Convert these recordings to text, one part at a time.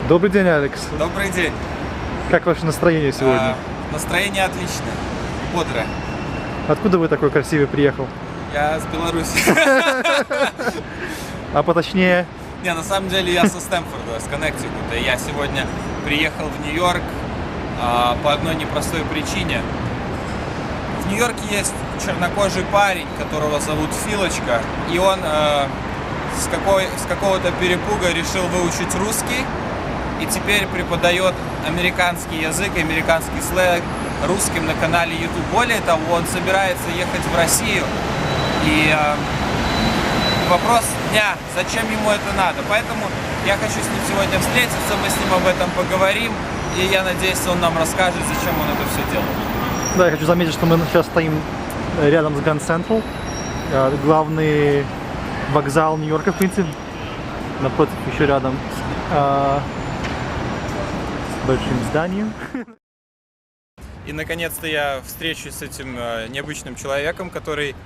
Добрый день, Алекс. Добрый день. Как ваше настроение сегодня? Настроение отличное, бодрое. Откуда вы такой красивый приехал? Я с Беларуси. А поточнее? Не, на самом деле я со Стэнфорда, с Коннектикута. Я сегодня приехал в Нью-Йорк по одной непростой причине. В Нью-Йорке есть чернокожий парень, которого зовут Philochko, и он с какого-то перепуга решил выучить русский и теперь преподает американский язык, американский сленг русским на канале YouTube. Более того, он собирается ехать в Россию, и вопрос дня, зачем ему это надо. Поэтому я хочу с ним сегодня встретиться, мы с ним об этом поговорим, и я надеюсь, он нам расскажет, зачем он это все делает. Да, я хочу заметить, что мы сейчас стоим рядом с Grand Central, главный вокзал Нью-Йорка, в принципе, напротив еще рядом с большим зданием. И наконец-то я встречусь с этим необычным человеком, который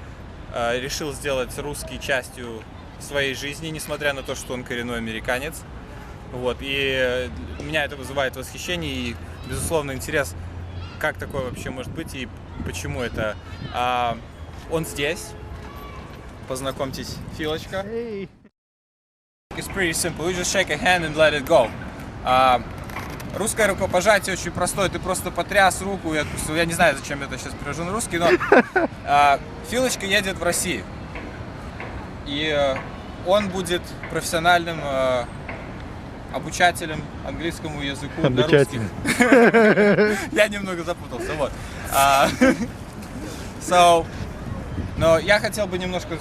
решил сделать русский частью своей жизни, несмотря на то, что он коренной американец. Вот. И меня это вызывает восхищение и, безусловно, интерес, как такое вообще может быть и почему это. Он здесь. Познакомьтесь, Philochko. Hey. It's pretty simple. You just shake a hand and let it go. Русское рукопожатие очень простое. Ты просто потряс руку и отпустил. Я не знаю, зачем это сейчас перевожу на русский, но Philochko едет в Россию. И он будет профессиональным обучателем английскому языку для русских. Я немного запутался. Вот. Но я хотел бы немножко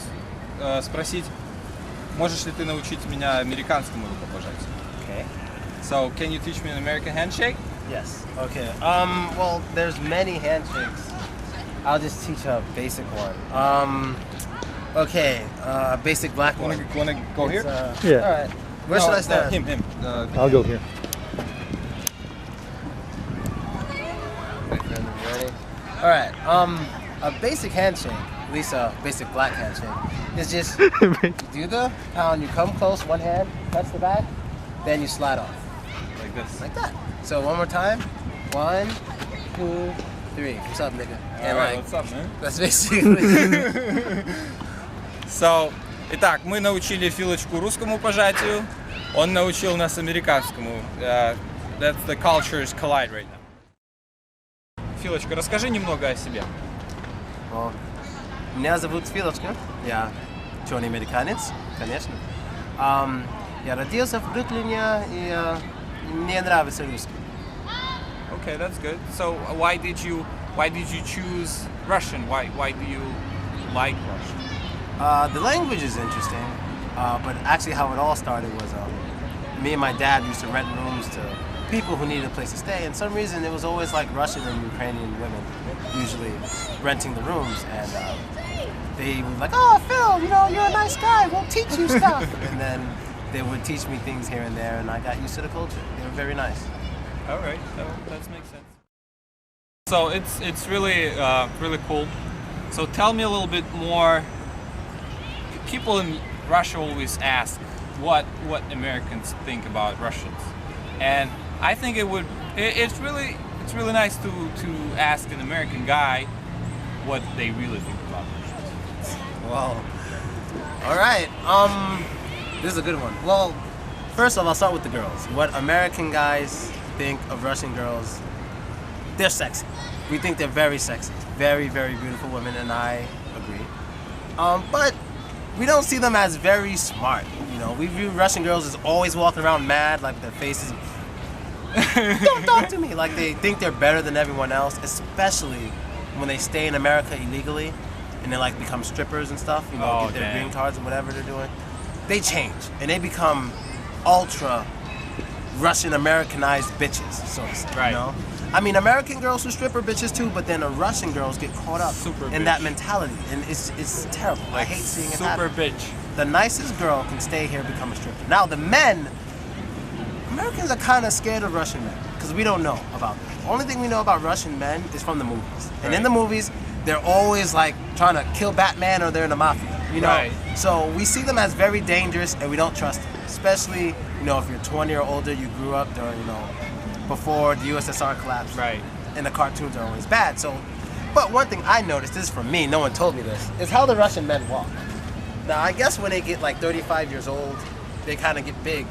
спросить, можешь ли ты научить меня американскому рукопожатию? Okay. So, can you teach me an American handshake? Yes. Okay. Well, there's many handshakes. I'll just teach a basic one. Okay. Basic black one. Wanna go here? Yeah. All right. Where should I stand? Him. I'll go here. All right. A basic handshake, at least a basic black handshake, is just do the pound. You come close, one hand, touch the back, then you slide off. Like this. Like that. So one more time. 1, 2, 3. What's up, nigga? And Alright, like, what's up, man? that's basically. So, итак, мы научили Philochko русскому пожатию, он научил нас американскому. That's the cultures collide right now. Philochko, расскажи немного о себе. Well, меня зовут Philochko. Я черный американец, конечно. Я родился в Бруклине и мне нравится русский. Okay, that's good. So, why did you choose Russian? Why do you like Russian? The language is interesting, but actually how it all started was me and my dad used to rent rooms to people who needed a place to stay, and some reason it was always like Russian and Ukrainian women usually renting the rooms, and they were like, oh Phil, you know, you're a nice guy, we'll teach you stuff. And then they would teach me things here and there, and I got used to the culture. They were very nice. All right, that makes sense. So it's really really cool. So tell me a little bit more. People in Russia always ask what Americans think about Russians, and I think it's really nice to ask an American guy what they really think about Russians. Well, all right. This is a good one. Well, first off, I'll start with the girls. What American guys think of Russian girls? They're sexy. We think they're very sexy, very, very beautiful women, and I agree. But we don't see them as very smart. You know, we view Russian girls as always walking around mad, like their faces. Don't talk to me. Like they think they're better than everyone else, especially when they stay in America illegally and they like become strippers and stuff. You know, get their green cards and whatever they're doing. They change and they become ultra Russian Americanized bitches, so to say. Right. You know? I mean, American girls who strip are bitches too, but then the Russian girls get caught up in that mentality, and it's terrible. Like, I hate seeing it happen. Super bitch. The nicest girl can stay here and become a stripper. Now the men, Americans are kind of scared of Russian men because we don't know about them. The only thing we know about Russian men is from the movies, and in the movies, they're always like trying to kill Batman or they're in the mafia. You know, so we see them as very dangerous and we don't trust them, especially you know, if you're 20 or older, you grew up during, you know, before the USSR collapsed. Right. And the cartoons are always bad. So, but one thing I noticed, this is from me, no one told me this, is how the Russian men walk. Now, I guess when they get like 35 years old, they kind of get big.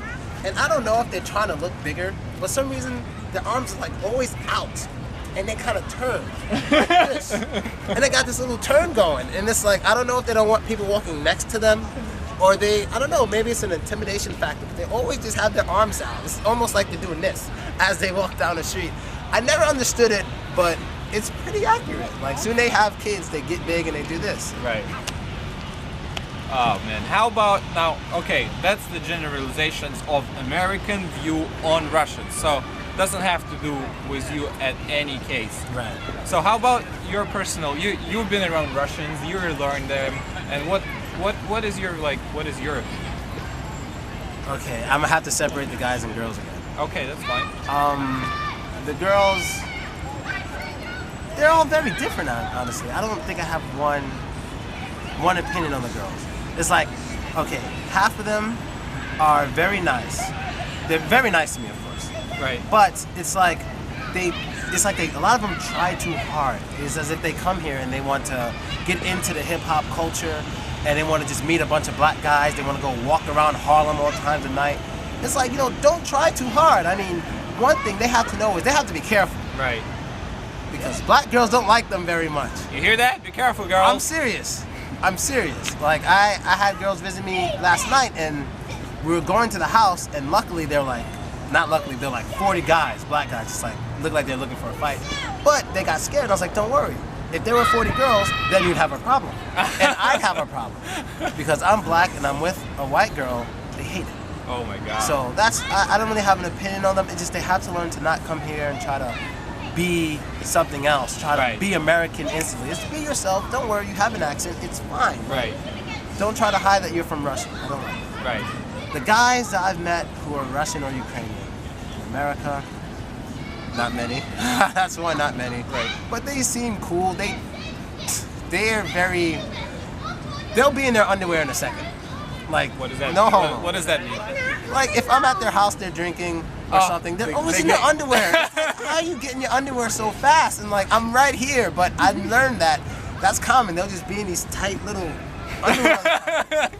And I don't know if they're trying to look bigger, but for some reason, their arms are like always out. And they kind of turn like this. And they got this little turn going. And it's like, I don't know if they don't want people walking next to them, or they, I don't know, maybe it's an intimidation factor, but they always just have their arms out. It's almost like they're doing this as they walk down the street. I never understood it, but it's pretty accurate. Like, soon they have kids, they get big and they do this. Right. Oh man, how about now? Okay, that's the generalizations of American view on Russians. So doesn't have to do with you at any case. Right. So how about your personal? You've been around Russians, you learned them, and what is your what is your opinion? Okay, I'm gonna have to separate the guys and girls again. Okay, that's fine. The girls, they're all very different, honestly. I don't think I have one opinion on the girls. It's like, okay, half of them are very nice. They're very nice to me, of course. Right. But it's like a lot of them try too hard. It's as if they come here and they want to get into the hip hop culture, and they want to just meet a bunch of black guys. They want to go walk around Harlem all times of night. It's like, you know, don't try too hard. I mean, one thing they have to know is they have to be careful. Right. Because black girls don't like them very much. You hear that? Be careful, girls. I'm serious. Like, I had girls visit me last night, and we were going to the house, and luckily they're like, not luckily, they're like 40 guys, black guys, just like, look like they're looking for a fight. But they got scared. I was like, don't worry. If there were 40 girls, then you'd have a problem. And I'd have a problem. Because I'm black and I'm with a white girl, they hate it. Oh my God. So that's, I don't really have an opinion on them. It's just they have to learn to not come here and try to be something else. Try to be American instantly. Just be yourself. Don't worry, you have an accent. It's fine. Right. Don't try to hide that you're from Russia. I don't like it. Right. The guys that I've met who are Russian or Ukrainian in America, not many. That's one, not many. Right. But they seem cool. They're very. They'll be in their underwear in a second. Like, What does that? no homo. What does that mean? Like, if I'm at their house, they're drinking or something, they're always in their underwear. How are you getting your underwear so fast? And like, I'm right here, but I learned that that's common. They'll just be in these tight little underwear.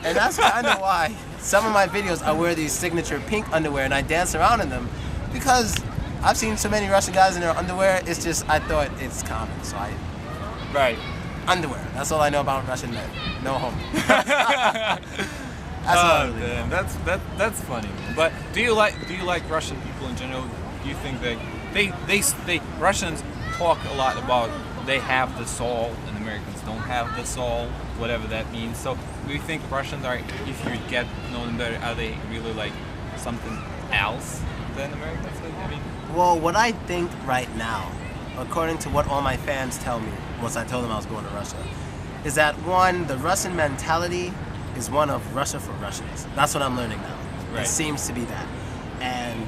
And that's kind of why some of my videos, I wear these signature pink underwear and I dance around in them, because I've seen so many Russian guys in their underwear. It's just, I thought it's common, so I. Right. Underwear. That's all I know about Russian men. No homo. That's all I really know. Damn, that's funny. But do you like Russian people in general? Do you think they Russians talk a lot about they have the soul and Americans don't have the soul, whatever that means. So do you think Russians are, if you get to know them better, are they really like something else than Americans? I mean, Well, what I think right now, according to what all my fans tell me once I told them I was going to Russia, is that one, the Russian mentality is one of Russia for Russians. That's what I'm learning now. Right. It seems to be that. And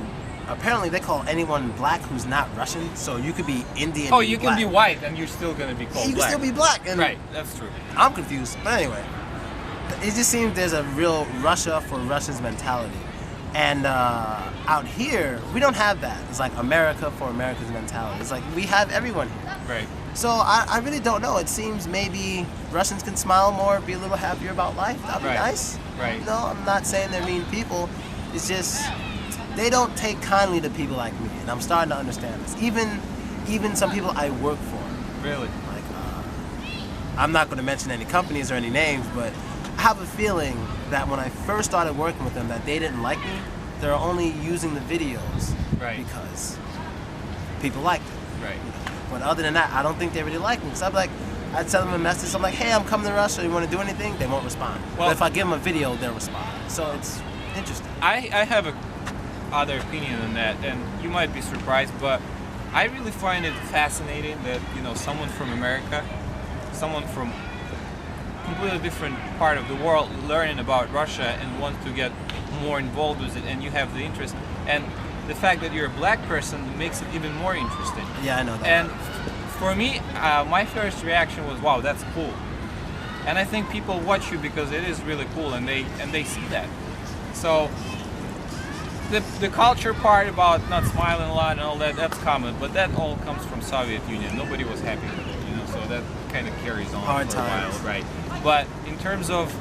apparently they call anyone black who's not Russian, so you could be Indian. oh, and you black. can be white and you're still gonna be called You can black. still be black. And Right, that's true. I'm confused. But anyway, it just seems there's a real Russia for Russians mentality. And out here, we don't have that. It's like America for Americans mentality. It's like we have everyone here. Right. So I really don't know. It seems maybe Russians can smile more, be a little happier about life. That'd be Right. nice. Right. No, I'm not saying they're mean people. It's just they don't take kindly to people like me, and I'm starting to understand this. Even some people I work for. Really? Like, I'm not going to mention any companies or any names, but I have a feeling that when I first started working with them, that they didn't like me. They're only using the videos Right. because people liked it. Right. But other than that, I don't think they really like me. Because I'd send them a message. I'm like, hey, I'm coming to Russia. You want to do anything? They won't respond. Well- But if I give them a video, they'll respond. So it's interesting. I have a other opinion on that, and you might be surprised, but I really find it fascinating that, you know, someone from America, someone from completely different part of the world learning about Russia and wants to get more involved with it, and you have the interest, and the fact that you're a black person makes it even more interesting. Yeah, I know that. And for me, my first reaction was, wow, that's cool. And I think people watch you because it is really cool, and they see that. So the culture part about not smiling a lot and all that, that's common, but that all comes from Soviet Union. Nobody was happy with it, you know, so that kind of carries on Hard for a times. while, right? But in terms of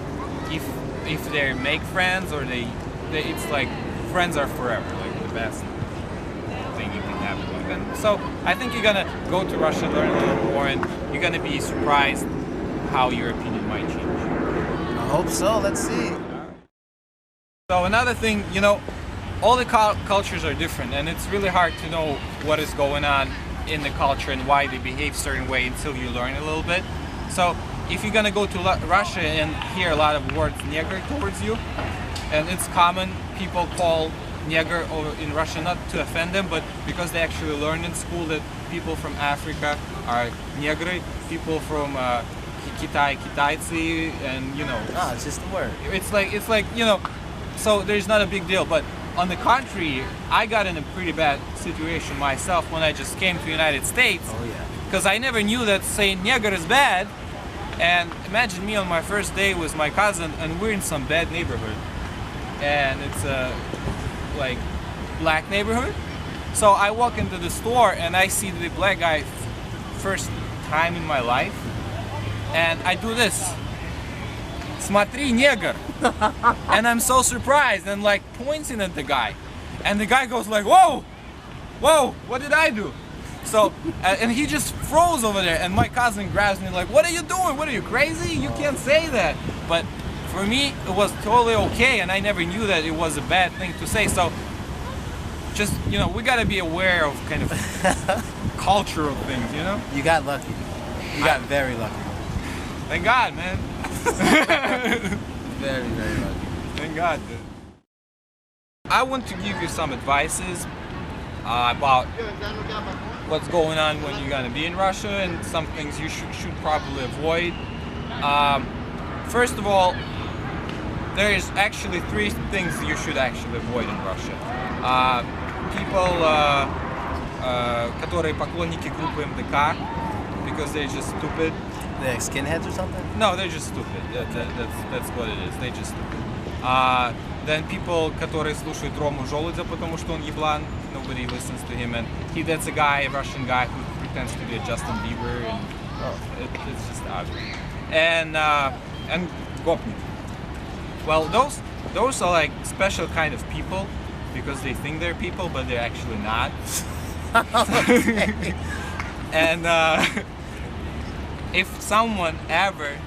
if they make friends or they it's like friends are forever, like the best thing you can have with them. So I think you're gonna go to Russia, learn a little more, and you're gonna be surprised how your opinion might change. I hope so. Let's see. So another thing, you know, all the cultures are different, and it's really hard to know what is going on in the culture and why they behave certain way until you learn a little bit. So if you're gonna go to Russia and hear a lot of words "nigger" towards you, and it's common, people call "nigger" in Russia not to offend them, but because they actually learn in school that people from Africa are "негры", people from Kitai, Kitaiцы, and you know. Ah, it's just a word. It's like you know, so there's not a big deal. But on the contrary, I got in a pretty bad situation myself when I just came to the United States. Oh yeah. Because I never knew that saying "nigger" is bad. And imagine me on my first day with my cousin, and we're in some bad neighborhood, and it's a like black neighborhood. So I walk into the store and I see the black guy first time in my life, and I do this. Смотри, негр. And I'm so surprised and like pointing at the guy. And the guy goes like, whoa, whoa, what did I do? So, and he just froze over there, and my cousin grabs me like, what are you doing? What are you, crazy? You can't say that. But for me, it was totally okay, and I never knew that it was a bad thing to say. So, just, you know, we gotta be aware of kind of culture of things, you know? You got lucky. You got very lucky. Thank God, man. Very, very lucky. Thank God, dude. I want to give you some advices about what's going on when you're gonna be in Russia and some things you should probably avoid. First of all, there is actually 3 things you should actually avoid in Russia. People, которые поклонники группы МДК, because they're just stupid. They're skinheads or something? No, they're just stupid. That's what it is. They're just stupid. Then people, которые слушают Рому Желудя, потому что он еблан, nobody listens to him, and that's a guy, a Russian guy who pretends to be a Justin Bieber, and it's just ugly. And gopnik. Well, those are like special kind of people because they think they're people, but they're actually not. And if someone ever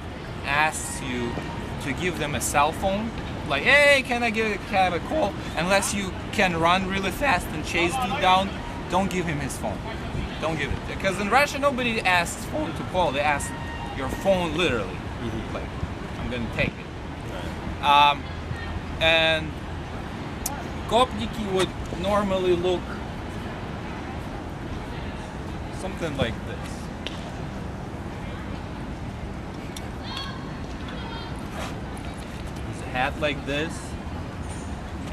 asks you to give them a cell phone, like, hey, can I have a call? Unless you can run really fast and chase dude down, don't give him his phone. Don't give it. Because in Russia, nobody asks phone to call. They ask your phone literally. Like, I'm gonna take it. And gopniki would normally look something like this. Hat like this,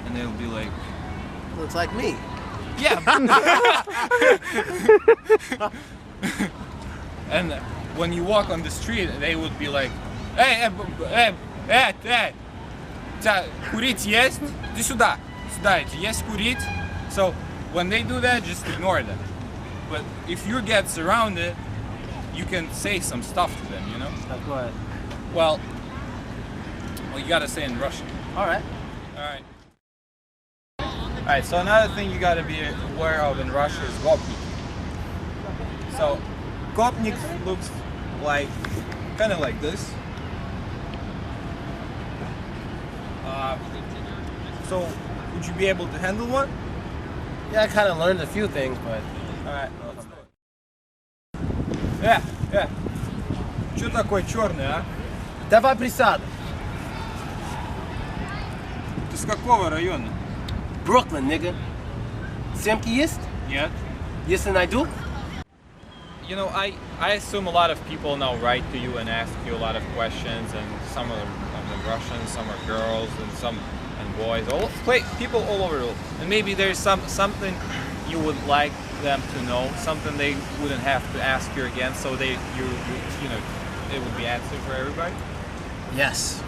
and they'll be like, Looks like me. yeah. And when you walk on the street, they would be like, hey, курить есть? Иди сюда. Сюда иди, есть курить? So when they do that, just ignore them. But if you get surrounded, you can say some stuff to them, you know? Like what? Well, you gotta say in Russian. Alright. Alright. Alright, so another thing you gotta be aware of in Russia is gopnik. So, gopnik looks like, kind of like this. So, would you be able to handle one? Yeah, I kind of learned a few things, but Alright, let's do it. Чё такой черный, а? давай присяду. Ты с какого района? Brooklyn, nigga. Семки есть? Нет. Если найду? You know, I assume a lot of people now write to you and ask you a lot of questions, and some of them Russians, some are girls, and some boys, people all over the world. And maybe there's something you would like them to know, something they wouldn't have to ask you again, so you know, it would be answered for everybody. Yes.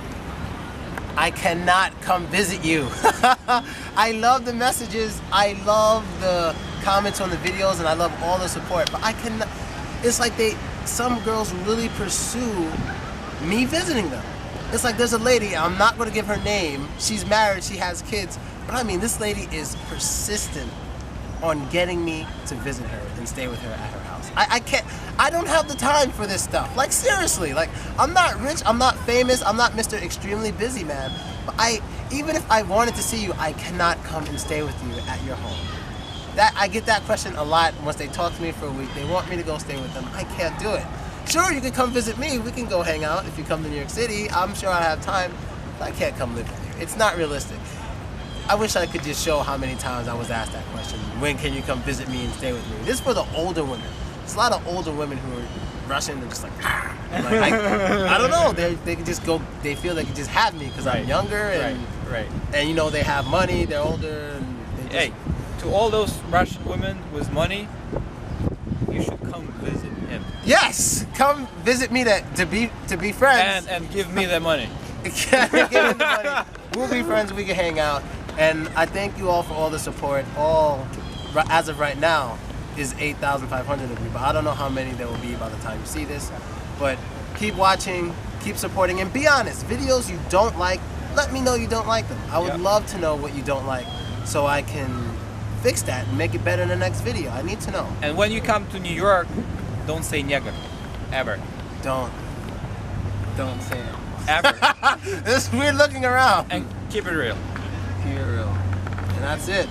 I cannot come visit you. I love the messages. I love the comments on the videos, and I love all the support. But I cannot. It's like some girls really pursue me visiting them. It's like there's a lady. I'm not going to give her name. She's married. She has kids. But I mean, this lady is persistent on getting me to visit her and stay with her at her house. I don't have the time for this stuff. Like, seriously, like, I'm not rich, I'm not famous, I'm not Mr. Extremely Busy Man. But even if I wanted to see you, I cannot come and stay with you at your home. I get that question a lot once they talk to me for a week. They want me to go stay with them. I can't do it. Sure, you can come visit me. We can go hang out if you come to New York City. I'm sure I have time, but I can't come live with you. It's not realistic. I wish I could just show how many times I was asked that question. When can you come visit me and stay with me? This is for the older women. There's a lot of older women who are Russian and just like, I don't know. They can just go. They feel they can just have me because I'm younger and and you know they have money. They're older. And they just, Hey, to all those Russian women with money, you should come visit him. Yes, come visit me to be friends And give me the money. Give me the money. We'll be friends. We can hang out. And I thank you all for all the support. As of right now, is 8,500 of you, but I don't know how many there will be by the time you see this. But keep watching, keep supporting, and be honest. Videos you don't like, let me know you don't like them. I would love to know what you don't like, so I can fix that and make it better in the next video. I need to know. And when you come to New York, don't say nigger, ever. Don't say it. Ever. It's weird looking around. And keep it real. Keep it real. And that's it.